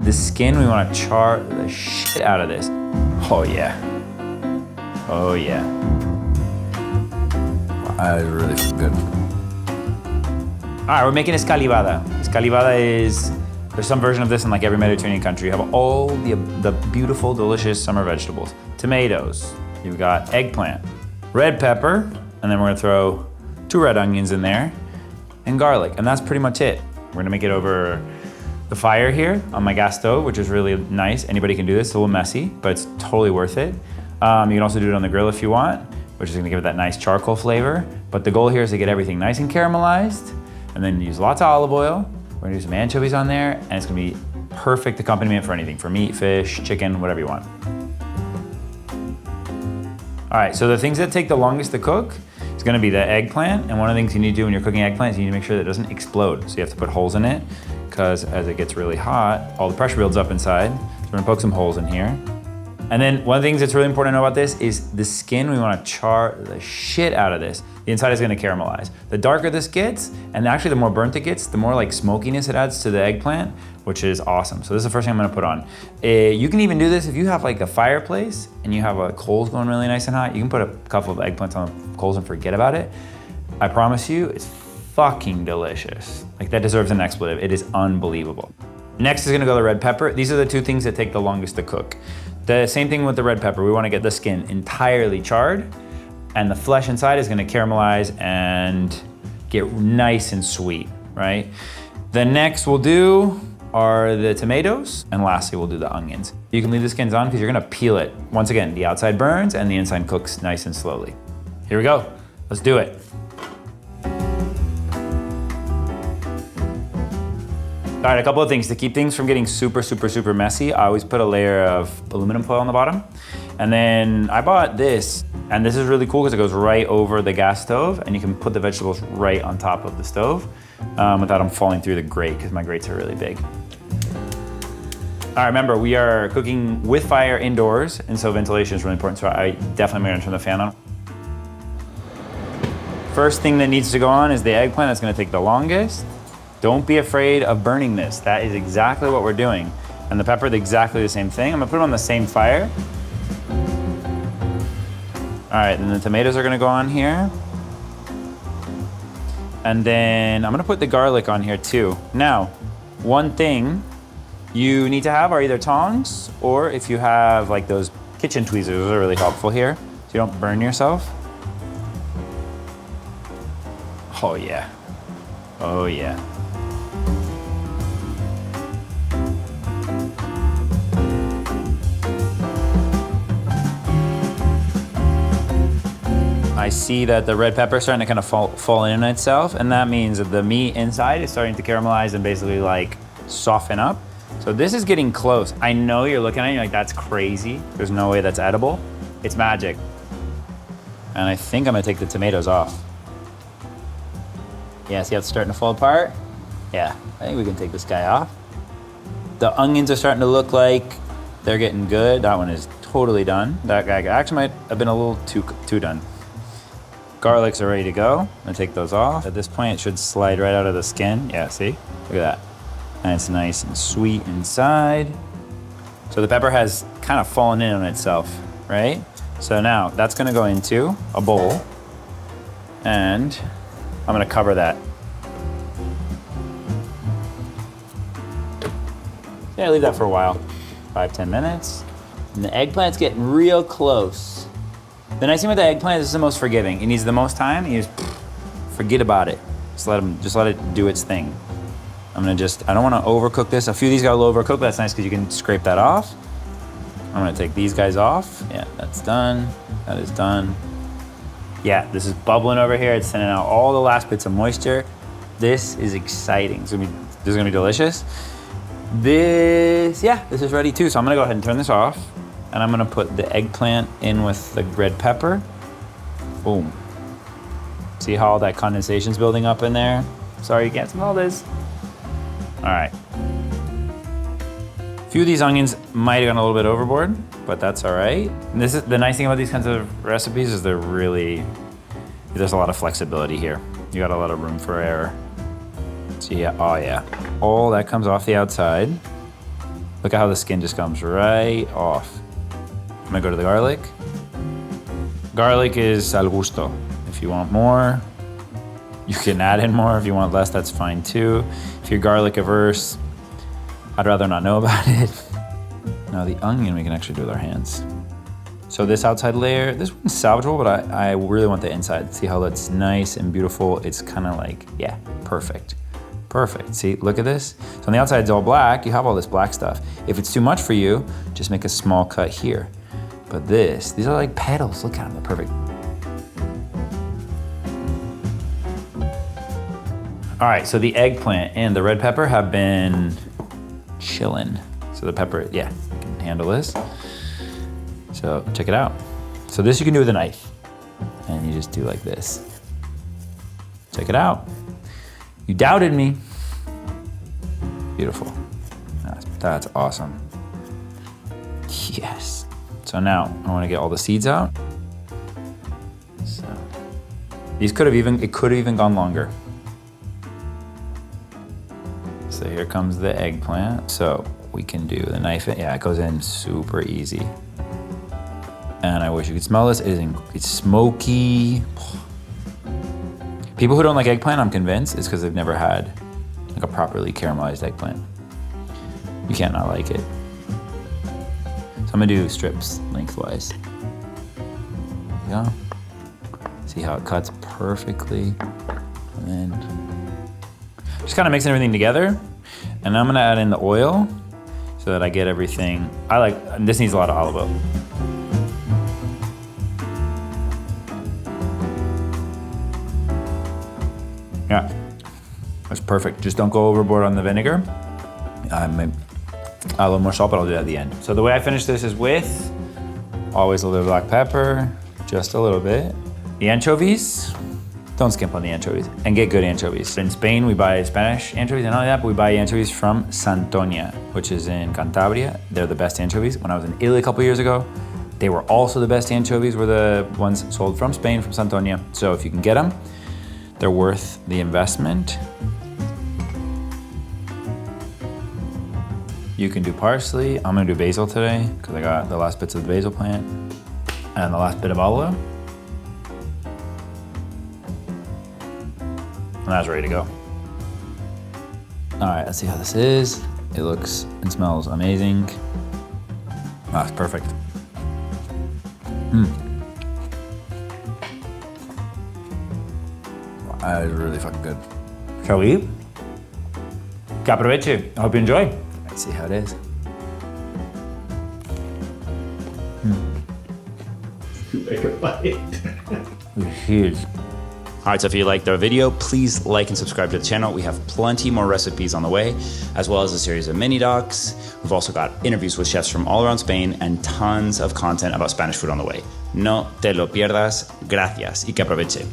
The skin, we wanna char the shit out of this. Oh yeah. Oh yeah. That is really good. All right, we're making escalivada. Escalivada is, there's some version of this in like every Mediterranean country. You have all the beautiful, delicious summer vegetables. Tomatoes, you've got eggplant, red pepper, and then we're gonna throw 2 red onions in there, and garlic, and that's pretty much it. We're gonna make it over the fire here on my gas stove, which is really nice. Anybody can do this, it's a little messy, but it's totally worth it. You can also do it on the grill if you want, which is gonna give it that nice charcoal flavor. But the goal here is to get everything nice and caramelized, and then use lots of olive oil. We're gonna do some anchovies on there, and it's gonna be perfect accompaniment for anything, for meat, fish, chicken, whatever you want. All right, so the things that take the longest to cook is gonna be the eggplant, and one of the things you need to do when you're cooking eggplant is you need to make sure that it doesn't explode. So you have to put holes in it, because as it gets really hot, all the pressure builds up inside. So we're gonna poke some holes in here. And then one of the things that's really important to know about this is the skin, we wanna char the shit out of this. The inside is gonna caramelize. The darker this gets, and actually the more burnt it gets, the more like smokiness it adds to the eggplant, which is awesome. So this is the first thing I'm gonna put on. You can even do this if you have like a fireplace and you have coals going really nice and hot, you can put a couple of eggplants on the coals and forget about it. I promise you, it's fucking delicious. Like that deserves an expletive. It is unbelievable. Next is gonna go the red pepper. These are the 2 things that take the longest to cook. The same thing with the red pepper. We wanna get the skin entirely charred, and the flesh inside is gonna caramelize and get nice and sweet, right? The next we'll do are the tomatoes, and lastly we'll do the onions. You can leave the skins on because you're gonna peel it. Once again, the outside burns and the inside cooks nice and slowly. Here we go, let's do it. All right, a couple of things. To keep things from getting super, super, super messy, I always put a layer of aluminum foil on the bottom. And then I bought this, and this is really cool because it goes right over the gas stove, and you can put the vegetables right on top of the stove without them falling through the grate, because my grates are really big. All right, remember, we are cooking with fire indoors, and so ventilation is really important, so I definitely am gonna turn the fan on. First thing that needs to go on is the eggplant. That's gonna take the longest. Don't be afraid of burning this. That is exactly what we're doing. And the pepper, exactly the same thing. I'm gonna put them on the same fire. All right, then the tomatoes are gonna go on here. And then I'm gonna put the garlic on here too. Now, one thing you need to have are either tongs, or if you have like those kitchen tweezers, those are really helpful here, so you don't burn yourself. Oh yeah, oh yeah. I see that the red pepper is starting to kind of fall in on itself, and that means that the meat inside is starting to caramelize and basically like soften up. So this is getting close. I know you're looking at it, you're like, that's crazy. There's no way that's edible. It's magic. And I think I'm gonna take the tomatoes off. Yeah, see how it's starting to fall apart? Yeah, I think we can take this guy off. The onions are starting to look like they're getting good. That one is totally done. That guy actually might have been a little too done. Garlics are ready to go. I'm gonna take those off. At this point, it should slide right out of the skin. Yeah, see? Look at that. And it's nice and sweet inside. So the pepper has kind of fallen in on itself, right? So now that's gonna go into a bowl, and I'm gonna cover that. Yeah, leave that for a while, 5-10 minutes. And the eggplant's getting real close. The nice thing with the eggplant is it's the most forgiving. It needs the most time, you just forget about it. Just let it do its thing. I don't wanna overcook this. A few of these got a little overcooked, but that's nice because you can scrape that off. I'm gonna take these guys off. Yeah, that's done. That is done. Yeah, this is bubbling over here. It's sending out all the last bits of moisture. This is exciting. This is gonna be delicious. This is ready too. So I'm gonna go ahead and turn this off, and I'm gonna put the eggplant in with the red pepper. Boom. See how all that condensation's building up in there? Sorry you can't smell this. All right. A few of these onions might have gone a little bit overboard, but that's all right. And this is the nice thing about these kinds of recipes is there's a lot of flexibility here. You got a lot of room for error. So yeah, oh yeah. All that comes off the outside. Look at how the skin just comes right off. I'm gonna go to the garlic. Garlic is al gusto. If you want more, you can add in more. If you want less, that's fine too. If you're garlic averse, I'd rather not know about it. Now the onion we can actually do with our hands. So this outside layer, this one's salvageable, but I really want the inside. See how it's nice and beautiful? It's kind of like, yeah, perfect. Perfect, see, look at this. So on the outside it's all black, you have all this black stuff. If it's too much for you, just make a small cut here. But these are like petals, look at them, they're perfect. All right, so the eggplant and the red pepper have been chilling. So the pepper, yeah, can handle this. So check it out. So this you can do with a knife. And you just do like this. Check it out. You doubted me. Beautiful. That's awesome. Yes. So now I want to get all the seeds out. So it could have even gone longer. So here comes the eggplant. So we can do the knife. Yeah, it goes in super easy. And I wish you could smell this. It's smoky. People who don't like eggplant, I'm convinced, is because they've never had like a properly caramelized eggplant. You can't not like it. So I'm gonna do strips lengthwise. Yeah. See how it cuts perfectly. And then just kind of mixing everything together. And I'm gonna add in the oil so that I get everything. This needs a lot of olive oil. Yeah, that's perfect. Just don't go overboard on the vinegar. I'll add a little more salt, but I'll do that at the end. So the way I finish this is with always a little black pepper, just a little bit. The anchovies, don't skimp on the anchovies, and get good anchovies. In Spain, we buy Spanish anchovies, and not only that, but we buy anchovies from Santoña, which is in Cantabria. They're the best anchovies. When I was in Italy a couple years ago, they were also the best anchovies, were the ones sold from Spain, from Santoña. So if you can get them, they're worth the investment. You can do parsley. I'm gonna do basil today because I got the last bits of the basil plant and the last bit of olive oil. And that's ready to go. All right, let's see how this is. It looks and smells amazing. Ah, it's perfect. That is really fucking good. Shall we eat? Que aproveche. I hope you enjoy. Let's see how it is. Take a bite. It's huge. All right, so if you liked our video, please like and subscribe to the channel. We have plenty more recipes on the way, as well as a series of mini docs. We've also got interviews with chefs from all around Spain and tons of content about Spanish food on the way. No te lo pierdas. Gracias y que aproveche.